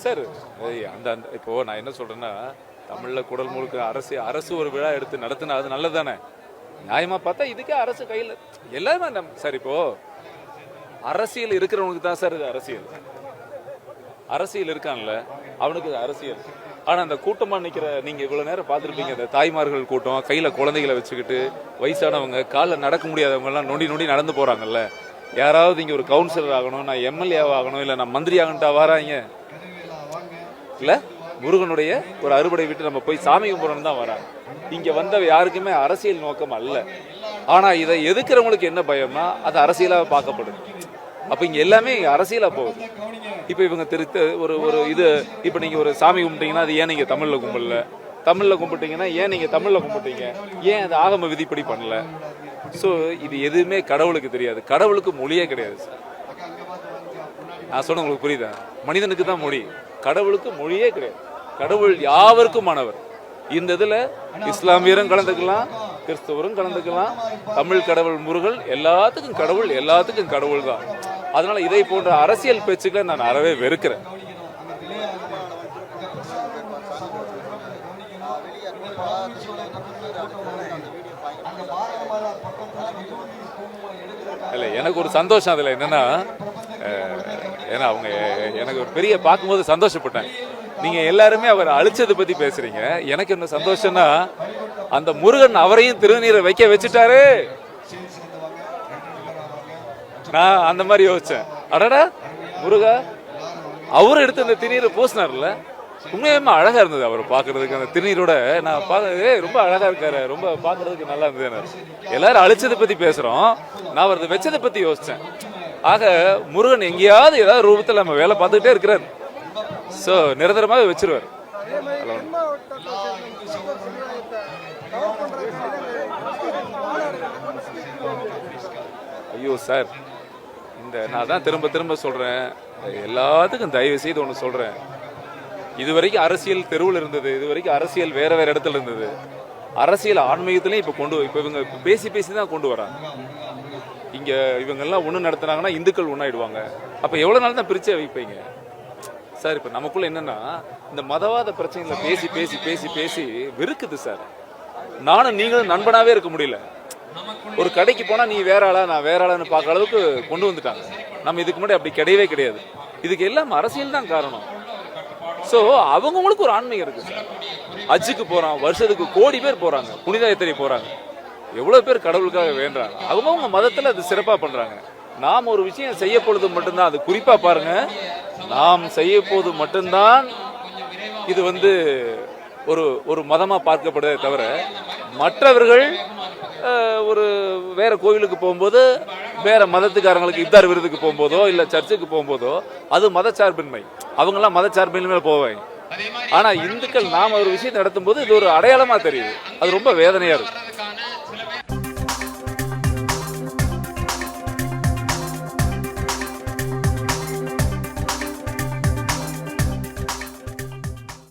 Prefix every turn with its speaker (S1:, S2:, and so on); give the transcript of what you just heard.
S1: Sir அந்த இப்போ நான் என்ன சொல்றேன்னா, தமிழ்ல குடல் முழுக்க அரசு ஒரு விழா எடுத்து நடத்தினா அது நல்லது தானே. நியாயமா பார்த்தா இதுக்கே அரசு கையில் எல்லாருமே சார். இப்போ அரசியல் இருக்கிறவனுக்கு தான் சார் இது அரசியல். அரசியல் இருக்கான்ல அவனுக்கு இது அரசியல். ஆனா அந்த கூட்டமா நிக்கிற நீங்க இவ்வளவு நேரம் பார்த்துருப்பீங்க, அந்த தாய்மார்கள் கூட்டம், கையில குழந்தைகளை வச்சுக்கிட்டு, வயசானவங்க, காலில் நடக்க முடியாதவங்க எல்லாம் நொண்டி நொண்டி நடந்து போறாங்கல்ல. யாராவது இங்க ஒரு கவுன்சிலர் ஆகணும், நான் எம்எல்ஏ ஆகணும், இல்ல நான் மந்திரி ஆகணுட்டா வராங்க இல்ல. முருகனுடைய ஒரு அறுபடை விட்டு நம்ம போய் சாமி கும்பிடணும் தான் வராங்க. இங்க வந்த யாருக்குமே அரசியல் நோக்கம் அல்ல. ஆனா இதை எதுக்குறவங்களுக்கு என்ன பயம்னா அது அரசியலா பார்க்கப்படுது. அப்ப இங்க எல்லாமே அரசியலா போகுது. இப்ப இவங்க ஒரு இது இப்ப நீங்க ஒரு சாமி கும்பிட்டீங்கன்னா அது ஏன் நீங்க தமிழ்ல கும்பிடல, தமிழ்ல கும்பிட்டீங்கன்னா ஏன் நீங்க தமிழ்ல கும்பிட்டீங்க, ஏன் அது ஆகம விதிப்படி பண்ணல. ஸோ இது எதுவுமே கடவுளுக்கு தெரியாது. கடவுளுக்கு மொழியே கிடையாது சார். நான் சொன்ன உங்களுக்கு புரியுதா? மனிதனுக்கு தான் மொழி, கடவுளுக்கு மொழியே கிடையாது. கடவுள் யாவருக்கும் மாணவர். இந்த இதுல இஸ்லாமியரும் கலந்துக்கலாம், கிறிஸ்தவரும் கலந்துக்கலாம். தமிழ் கடவுள் முருகன் எல்லாத்துக்கும் கடவுள், எல்லாத்துக்கும் கடவுள் தான். அதனால இதை போன்ற அரசியல் பேச்சுக்களை நான் அறவே வெறுக்கிறேன். இல்லை, எனக்கு ஒரு சந்தோஷம் அதில் என்னன்னா, ஏன்னா அவங்க எனக்கு ஒரு பெரிய பார்க்கும்போது சந்தோஷப்பட்டேன். நீங்க எல்லாருமே அவர் அழிச்சதை பத்தி பேசுறீங்க. எனக்கு என்ன சந்தோஷம்னா அந்த முருகன் அவரையும் திருநீரை வைக்க வச்சுட்டாரு. நான் அந்த மாதிரி யோசிச்சேன். அடடா முருகா, அவரு எடுத்து அந்த திருநீரை பூசினார்ல, உண்மையுமே அழகா இருந்தது அவர் பாக்குறதுக்கு. அந்த திருநீரோட நான் பார்க்க ரொம்ப அழகா இருக்காரு, ரொம்ப பாக்குறதுக்கு நல்லா இருந்தது. எல்லாரும் அழிச்சதை பத்தி பேசுறோம், நான் அவரது வச்சதை பத்தி யோசிச்சேன். ஆக முருகன் எங்கேயாவது ஏதாவது ரூபத்தில் நம்ம வேலை பார்த்துக்கிட்டே இருக்கிறார். ஸோ நிரந்தரமாக வச்சிருவார். ஐயோ சார், நான் தான் திரும்ப திரும்ப சொல்றேன், எல்லாத்துக்கும் தயவு செய்து ஒன்று சொல்றேன். இதுவரைக்கும் அரசியல் தெருவில் இருந்தது, இதுவரைக்கும் அரசியல் வேற வேற இடத்துல இருந்தது. அரசியல் ஆன்மீகத்திலையும் இப்போ இவங்க பேசி பேசி தான் கொண்டு வராங்க. இங்க இவங்க எல்லாம் ஒண்ணு நடத்துனாங்கன்னா இந்துக்கள் ஒன்னாயிடுவாங்க. அப்ப எவ்வளவு நாள் தான் பிரிச்சே வைப்பீங்க சார்? இப்ப நமக்குள்ள என்னன்னா, இந்த மதவாத பிரச்சனைகளை பேசி பேசி பேசி பேசி வெறுக்குது சார். நானும் நீங்களும் நண்பனாவே இருக்க முடியல. ஒரு கடைக்கு போனா நீ வேற ஆளா நான் வேற ஆளான்னு பார்க்க அளவுக்கு கொண்டு வந்துட்டாங்க. நம்ம இதுக்கு முன்னாடி அப்படி கிடையவே கிடையாது. இதுக்கு எல்லாம் அரசியல் தான் காரணம். ஸோ அவங்களுக்கு ஒரு ஆன்மீகம் இருக்கு சார். ஹஜ்ஜுக்கு போறான், வருஷத்துக்கு கோடி பேர் போறாங்க, புனித யாத்திரை போறாங்க. எவ்வளவு பேர் கடவுளுக்காக வேண்டாங்க. அவங்க மதத்துல அது சிறப்பா பண்றாங்க. நாம் ஒரு விஷயம் செய்ய பொழுது மட்டும்தான், அது குறிப்பா பாருங்க, நாம் செய்ய போது மட்டும்தான் இது ஒரு மதமா பார்க்கப்படுதே தவிர, மற்றவர்கள் ஒரு வேற கோவிலுக்கு போகும்போது, வேற மதத்துக்காரங்களுக்கு இப்தார் விருதுக்கு போகும்போதோ இல்ல சர்ச்சுக்கு போகும்போதோ அது மதச்சார்பின்மை. அவங்கெல்லாம் மதச்சார்பின்மை போவாங்க. ஆனா இந்துக்கள் நாம ஒரு விஷயத்தை நடத்தும் போது இது ஒரு அடையாளமா தெரியுது. அது ரொம்ப வேதனையா இருக்கு.